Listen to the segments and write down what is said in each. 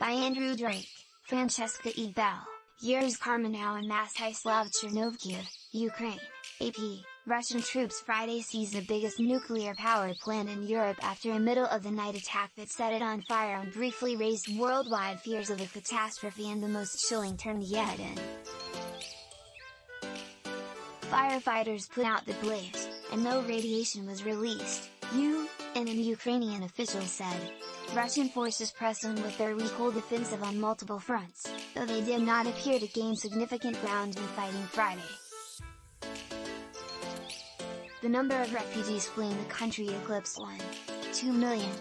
By Andrew Drake, Francesca E. Bell, Yuri's Karmanow and Mastislav Chernovkiev, Ukraine, AP. Russian troops Friday seized the biggest nuclear power plant in Europe after a middle-of-the-night attack that set it on fire and briefly raised worldwide fears of a catastrophe and the most chilling turn yet in. Firefighters put out the blaze, and no radiation was released, an Ukrainian official said. Russian forces pressed on with their week-old offensive on multiple fronts, though they did not appear to gain significant ground in fighting Friday. The number of refugees fleeing the country eclipsed 1.2 million,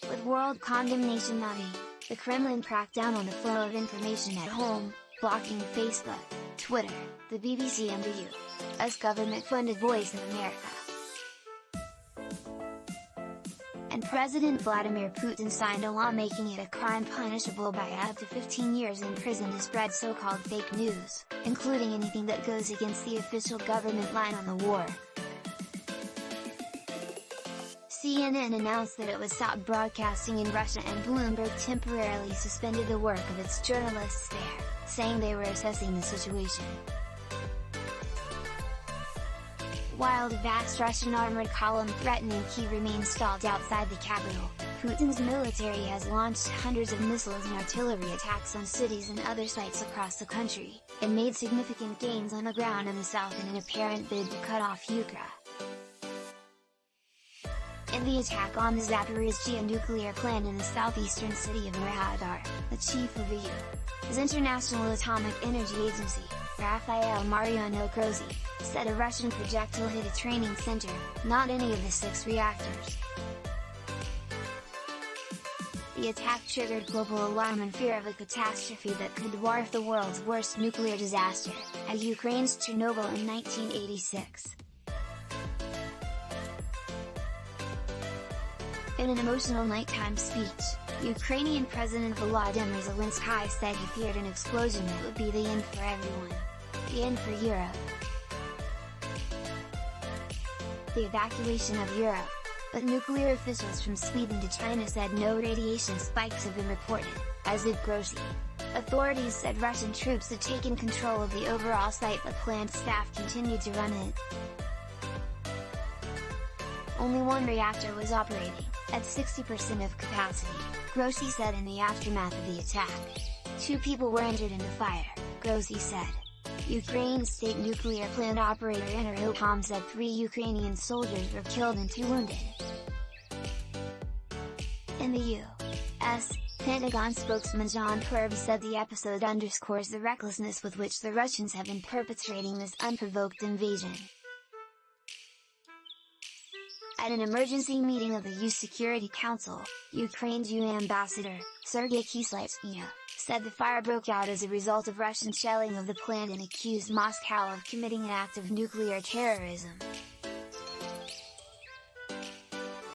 with world condemnation mounting. The Kremlin cracked down on the flow of information at home, blocking Facebook, Twitter, the BBC and the U.S. government-funded Voice of America. And President Vladimir Putin signed a law making it a crime punishable by up to 15 years in prison to spread so-called fake news, including anything that goes against the official government line on the war. CNN announced that it would stop broadcasting in Russia, and Bloomberg temporarily suspended the work of its journalists there, saying they were assessing the situation. While the vast Russian armored column threatening Kyiv remains stalled outside the capital, Putin's military has launched hundreds of missiles and artillery attacks on cities and other sites across the country, and made significant gains on the ground in the south in an apparent bid to cut off Ukraine. In the attack on the Zaporizhzhia nuclear plant in the southeastern city of Radar, the chief of the U.S. International Atomic Energy Agency, Rafael Mariano Grossi, said a Russian projectile hit a training center, not any of the 6 reactors. The attack triggered global alarm and fear of a catastrophe that could dwarf the world's worst nuclear disaster, as Ukraine's Chernobyl in 1986. In an emotional nighttime speech, Ukrainian President Volodymyr Zelensky said he feared an explosion that would be the end for everyone. The end for Europe. The evacuation of Europe. But nuclear officials from Sweden to China said no radiation spikes have been reported, as did Grossi. Authorities said Russian troops had taken control of the overall site, but plant staff continued to run it. Only one reactor was operating, at 60% of capacity, Grossi said in the aftermath of the attack. 2 people were injured in the fire, Grossi said. Ukraine's state nuclear plant operator Energocom said 3 Ukrainian soldiers were killed and 2 wounded. In the U.S., Pentagon spokesman John Kirby said the episode underscores the recklessness with which the Russians have been perpetrating this unprovoked invasion. At an emergency meeting of the U.S. Security Council, Ukraine's UN ambassador, Sergei Kislytskaya, said the fire broke out as a result of Russian shelling of the plant and accused Moscow of committing an act of nuclear terrorism.